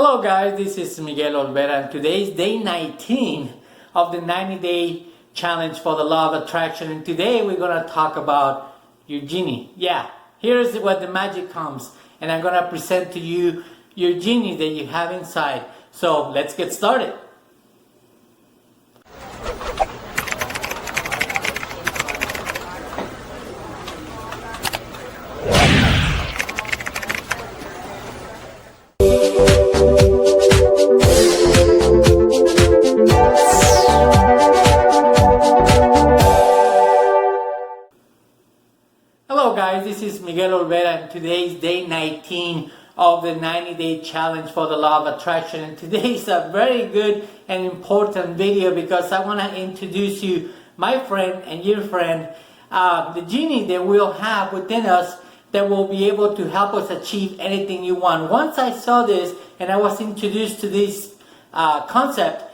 Hello guys, this is Miguel Olvera and today is day 19 of the 90-day challenge for the law of attraction, and today we're going to talk about your genie. Yeah, here's where the magic comes, and I'm going to present to you your genie that you have inside. So let's get started. Hello guys, this is Miguel Olvera and today is day 19 of the 90-day challenge for the law of attraction, and today is a very good and important video because I want to introduce you my friend and your friend, the genie that we'll have within us that will be able to help us achieve anything you want. Once I saw this and I was introduced to this concept,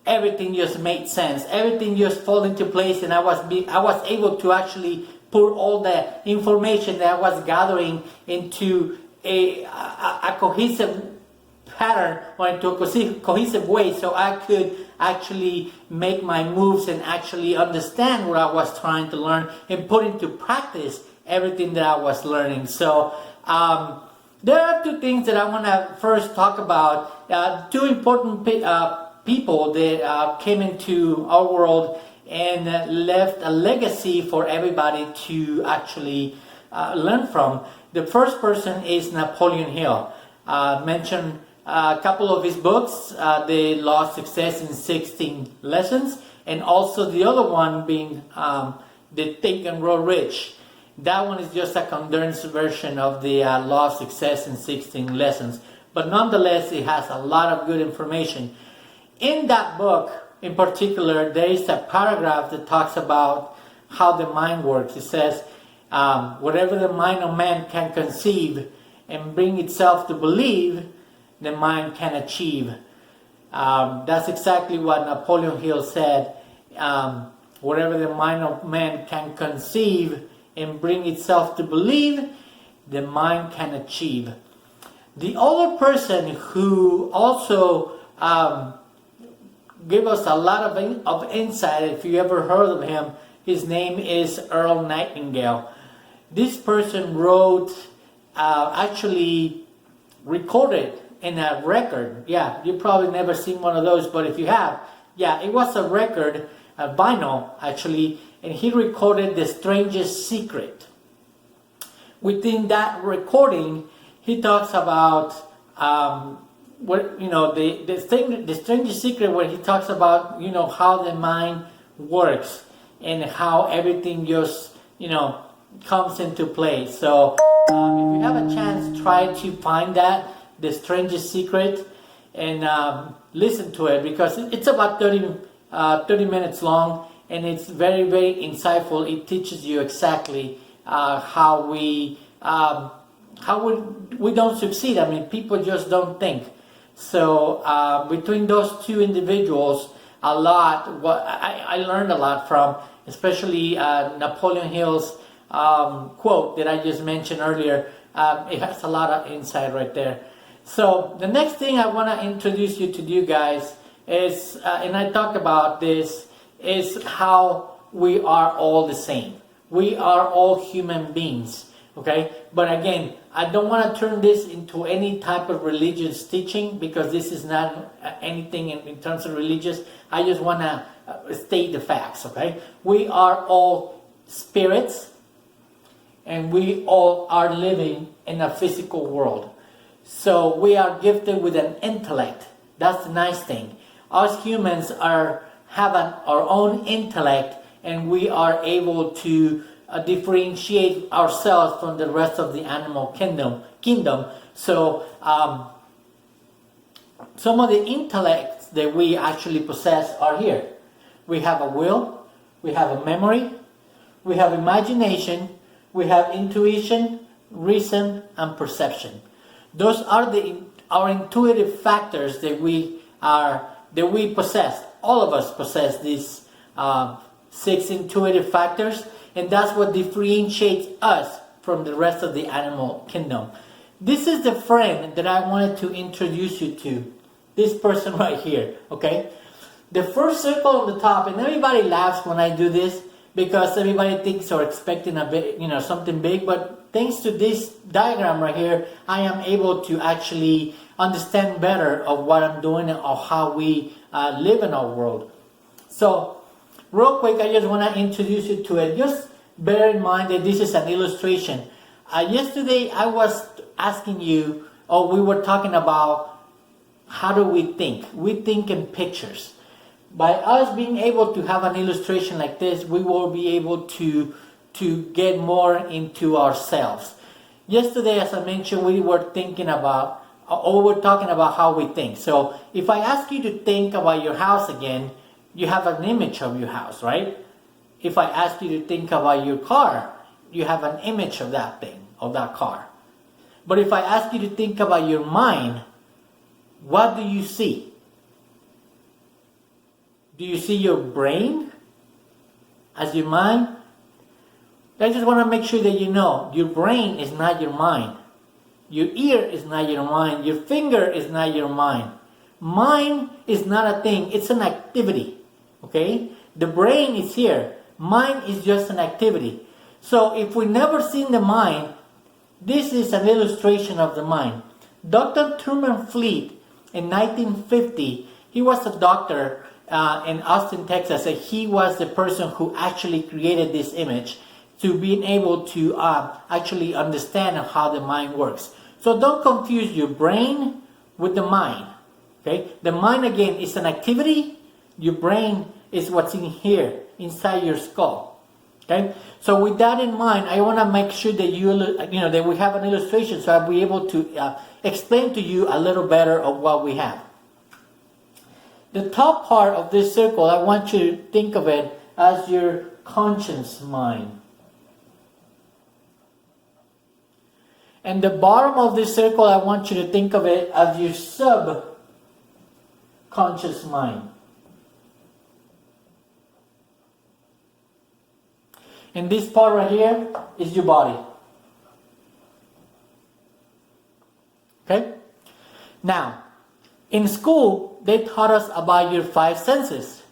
everything just made sense. Everything just fell into place, and I was able to actually put all the information that I was gathering into a cohesive pattern or into a cohesive way, so I could actually make my moves and actually understand what I was trying to learn and put into practice everything that I was learning. So there are two things that I want to first talk about. Two important people that came into our world and left a legacy for everybody to actually learn from. The first person is Napoleon Hill. Mentioned a couple of his books, The Law of Success in 16 Lessons, and also the other one being the Think and Grow Rich. That one is just a condensed version of the Law of Success in 16 Lessons, but nonetheless it has a lot of good information. In that book in particular, there is a paragraph that talks about how the mind works. It says, whatever the mind of man can conceive and bring itself to believe, the mind can achieve. That's exactly what Napoleon Hill said. Whatever the mind of man can conceive and bring itself to believe, the mind can achieve. The other person who also give us a lot of insight, if you ever heard of him, his name is Earl Nightingale. This person wrote, actually recorded in a record. Yeah, you probably never seen one of those, but if you have, yeah, it was a record, a vinyl actually, and he recorded The Strangest Secret. Within that recording, he talks about the strangest secret, where he talks about how the mind works and how everything just comes into play. So if you have a chance, try to find that, The Strangest Secret, and listen to it, because it's about 30 minutes long, and it's very, very insightful. It teaches you exactly how we don't succeed. I mean, people just don't think. So between those two individuals, I learned a lot from, especially Napoleon Hill's quote that I just mentioned earlier. It has a lot of insight right there. So the next thing I want to introduce you to you guys is, and I talk about this, is how we are all the same. We are all human beings. Okay, but again, I don't want to turn this into any type of religious teaching, because this is not anything in terms of religious. I just want to state the facts. Okay, we are all spirits, and we all are living in a physical world. So we are gifted with an intellect. That's the nice thing. Us humans have our own intellect, and we are able to differentiate ourselves from the rest of the animal kingdom. So some of the intellects that we actually possess are here. We have a will, we have a memory, we have imagination, we have intuition, reason, and perception. Those are our intuitive factors that we possess. All of us possess these 6 intuitive factors, and that's what differentiates us from the rest of the animal kingdom. This is the friend that I wanted to introduce you to. This person right here, okay? The first circle on the top, and everybody laughs when I do this because everybody thinks or expecting a bit, something big, but thanks to this diagram right here, I am able to actually understand better of what I'm doing or how we live in our world. So, real quick, I just want to introduce you to it. Just bear in mind that this is an illustration. Yesterday, I was asking you, or we were talking about how do we think? We think in pictures. By us being able to have an illustration like this, we will be able to get more into ourselves. Yesterday, as I mentioned, we were thinking about, or we're talking about how we think. So if I ask you to think about your house again, you have an image of your house, right? If I ask you to think about your car, you have an image of that thing, of that car. But if I ask you to think about your mind, what do you see? Do you see your brain as your mind? I just want to make sure that you know, your brain is not your mind. Your ear is not your mind. Your finger is not your mind. Mind is not a thing, it's an activity. Okay? The brain is here. Mind is just an activity. So if we never seen the mind, this is an illustration of the mind. Dr. Truman Fleet in 1950, he was a doctor in Austin, Texas, and he was the person who actually created this image to being able to actually understand how the mind works. So don't confuse your brain with the mind. Okay? The mind again is an activity. Your brain is what's in here, inside your skull. Okay? So with that in mind, I want to make sure that that we have an illustration so I'll be able to explain to you a little better of what we have. The top part of this circle, I want you to think of it as your conscious mind. And the bottom of this circle, I want you to think of it as your subconscious mind. And this part right here is your body. Okay? Now, in school, they taught us about your 5 senses.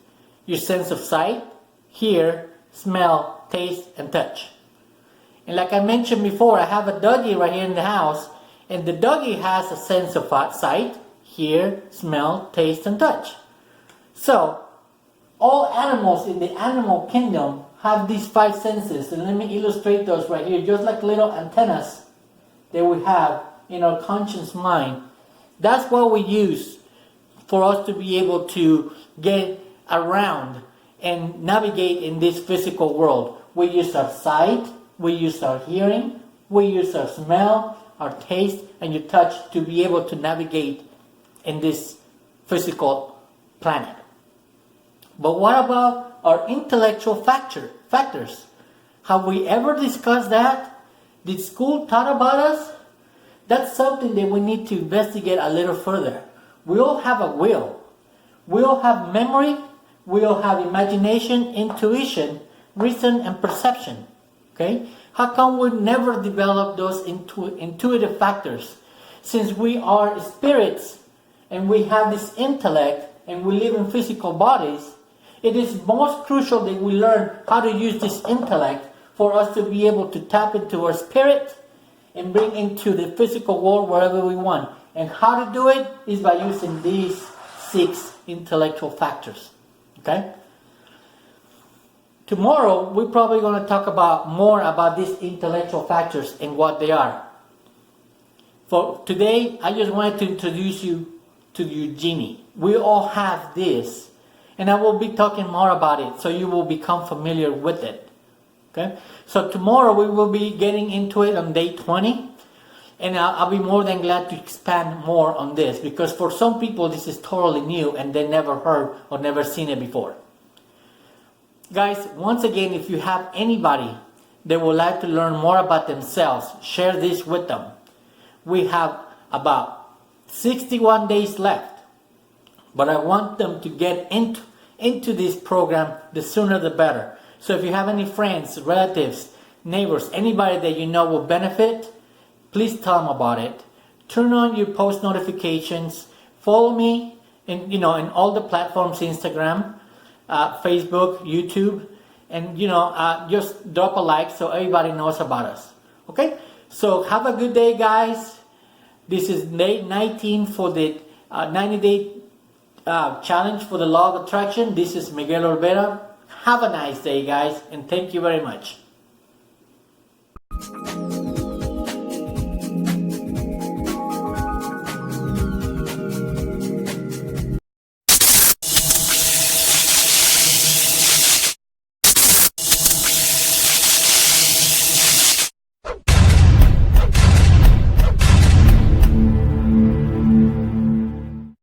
Your sense of sight, hear, smell, taste, and touch. And like I mentioned before, I have a doggy right here in the house, and the doggy has a sense of sight, hear, smell, taste, and touch. So, all animals in the animal kingdom have these 5 senses. And let me illustrate those right here, just like little antennas that we have in our conscious mind. That's what we use for us to be able to get around and navigate in this physical world. We use our sight, we use our hearing, we use our smell, our taste, and your touch to be able to navigate in this physical planet. But what about our intellectual factors? Have we ever discussed that? Did school taught about us? That's something that we need to investigate a little further. We all have a will. We all have memory. We all have imagination, intuition, reason, and perception. Okay? How come we never develop those intuitive factors? Since we are spirits and we have this intellect and we live in physical bodies, it is most crucial that we learn how to use this intellect for us to be able to tap into our spirit and bring into the physical world wherever we want. And how to do it is by using these 6 intellectual factors. Okay? Tomorrow, we're probably going to talk more about these intellectual factors and what they are. For today, I just wanted to introduce you to your genie. We all have this. And I will be talking more about it so you will become familiar with it. Okay? So tomorrow we will be getting into it on day 20. And I'll be more than glad to expand more on this. Because for some people this is totally new and they never heard or never seen it before. Guys, once again, if you have anybody that would like to learn more about themselves, share this with them. We have about 61 days left. But I want them to get into this program, the sooner the better. So if you have any friends, relatives, neighbors, anybody that you know will benefit, please tell them about it. Turn on your post notifications. Follow me in all the platforms, Instagram, Facebook, YouTube, and just drop a like so everybody knows about us. Okay? So have a good day, guys. This is day 19 for the 90-day challenge for the law of attraction. This is Miguel Olvera. Have a nice day, guys, and thank you very much.